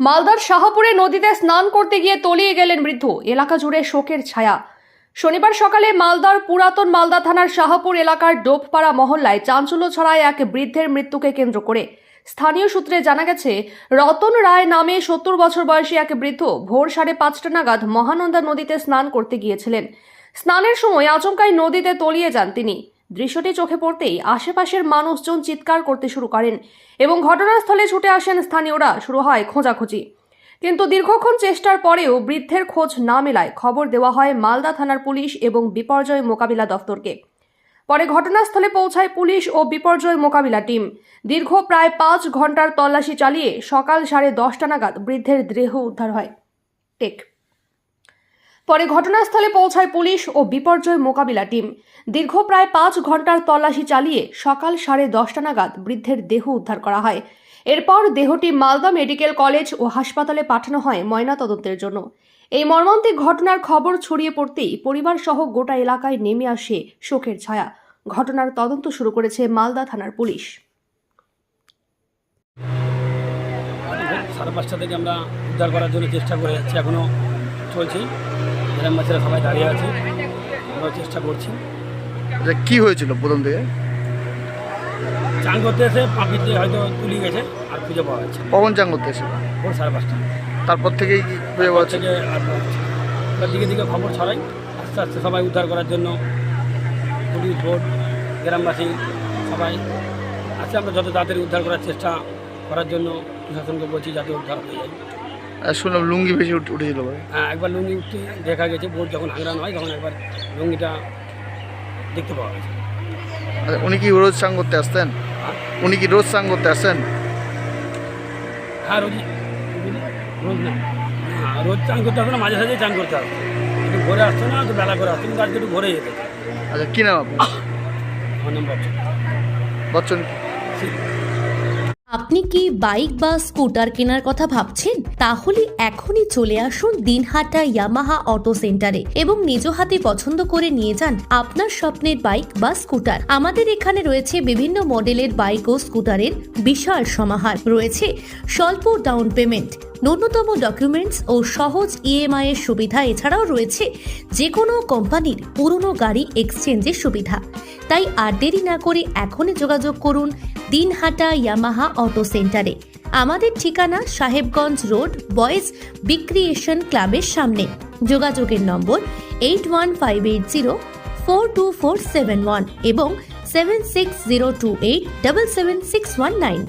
মালদার শাহপুরে নদীতে স্নান করতে গিয়ে তলিয়ে গেলেন বৃদ্ধ। এলাকা জুড়ে শোকের ছায়া। শনিবার সকালে মালদার পুরাতন মালদা থানার শাহপুর এলাকার ডোবপাড়া মহল্লায় চাঞ্চল্য ছড়ায় এক বৃদ্ধের মৃত্যুকে কেন্দ্র করে। স্থানীয় সূত্রে জানা গেছে, রতন রায় নামে 70 বছর বয়সী এক বৃদ্ধ ভোর 5:30 নাগাদ মহানন্দা নদীতে স্নান করতে গিয়েছিলেন। স্নানের সময় আচমকাই নদীতে তলিয়ে যান তিনি। দৃশ্যটি চোখে পড়তেই আশেপাশের মানুষজন চিৎকার করতে শুরু করেন এবং ঘটনাস্থলে ছুটে আসেন স্থানীয়রা। শুরু হয় খোঁজাখুঁজি, কিন্তু দীর্ঘক্ষণ চেষ্টার পরেও বৃদ্ধের খোঁজ না মেলায় খবর দেওয়া হয় মালদা থানার পুলিশ এবং বিপর্যয় মোকাবিলা দফতরকে। পরে ঘটনাস্থলে পৌঁছায় পুলিশ ও বিপর্যয় মোকাবিলা টিম। দীর্ঘ প্রায় 5 ঘন্টার তল্লাশি চালিয়ে সকাল 10:30 নাগাদ বৃদ্ধের দেহ উদ্ধার হয়। পরে ঘটনাস্থলে পৌঁছায় পুলিশ ও বিপর্যয় মোকাবিলা টিম। দীর্ঘ প্রায় 5 ঘন্টার তল্লাশি চালিয়ে সকাল 10:30 নাগাদ বৃদ্ধের দেহ উদ্ধার করা হয়। এরপর দেহটি মালদা মেডিকেল কলেজ ও হাসপাতালে পাঠানো হয় ময়নাতদন্তের জন্য। এই মর্মান্তিক ঘটনার খবর ছড়িয়ে পড়তেই পরিবার সহ গোটা এলাকায় নেমে আসে শোকের ছায়া। ঘটনার তদন্ত শুরু করেছে মালদা থানার পুলিশ। 5:30 থেকে আমরা উদ্ধার করার জন্য চেষ্টা করে যাচ্ছি, এখনও চলছে। গ্রামবাসীরা সবাই দাঁড়িয়ে আছে, আমরা চেষ্টা করছি। আচ্ছা, কি হয়েছিল প্রথম থেকে? চান করতে এসে পাখিতে হয়তো তুলে গেছে, আর খুঁজে পাওয়া যাচ্ছে না। কখন চান করতে এসেছিল? ভোর 5:30। তারপর থেকেই কি খুঁজে পাওয়া যাচ্ছে? থেকে আর পাওয়া যাচ্ছে না। এবার দিকে দিকে খবর ছড়াই, আস্তে আস্তে সবাই উদ্ধার করার জন্য পুলিশ, বোর্ড, গ্রামবাসী সবাই আছে। আমরা যত তাড়াতাড়ি উদ্ধার করার চেষ্টা করার জন্য প্রশাসনকে বলছি যাতে উদ্ধার হয়ে যায়। শুনলাম লুঙ্গি বেশি উঠেছিল ভাই। হ্যাঁ, একবার লুঙ্গি উঠতে দেখা গেছে। বোট যখন হাঙ্গানো হয় তখন একবার লুঙ্গিটা দেখতে পাওয়া গেছে। আচ্ছা, উনি কি রোজ স্নান করতে আসতেন? উনি কি রোজ স্নান করতে আসতেন? হ্যাঁ, রোজ না। হ্যাঁ, রোজ চান করতে আসতো না, মাঝে সাঝে চান করতে আসতো। একটু ভোরে আসতো না, তো বেলা করে আসতো, কিন্তু আজকে একটু ভোরে যেতে। আচ্ছা, কি নাম আপনার? আমার নাম বচ্চন। বচ্চন। আপনি কি বাইক বা স্কুটার কেনার কথা ভাবছেন? তাহলে এখনই চলে আসুন দিনহাটা ইয়ামাহা অটো সেন্টারে এবং নিজ হাতে পছন্দ করে নিয়ে যান আপনার স্বপ্নের বাইক বা স্কুটার। আমাদের এখানে রয়েছে বিভিন্ন মডেলের বাইক ও স্কুটারের বিশাল সমাহার। রয়েছে স্বল্প ডাউন পেমেন্ট, ন্যূনতম ডকুমেন্টস ও সহজ ইএমআই এর সুবিধা। এছাড়াও রয়েছে যে কোনো কোম্পানির পুরনো গাড়ি এক্সচেঞ্জের সুবিধা। তাই আর দেরি না করে এখনই যোগাযোগ করুন দিনহাটা ইয়ামাহা অটো সেন্টারে। আমাদের ঠিকানা সাহেবগঞ্জ রোড, বয়েজ বিক্রিয়েশন ক্লাবের সামনে। যোগাযোগের নম্বর 8158042471 এবং 7602877619।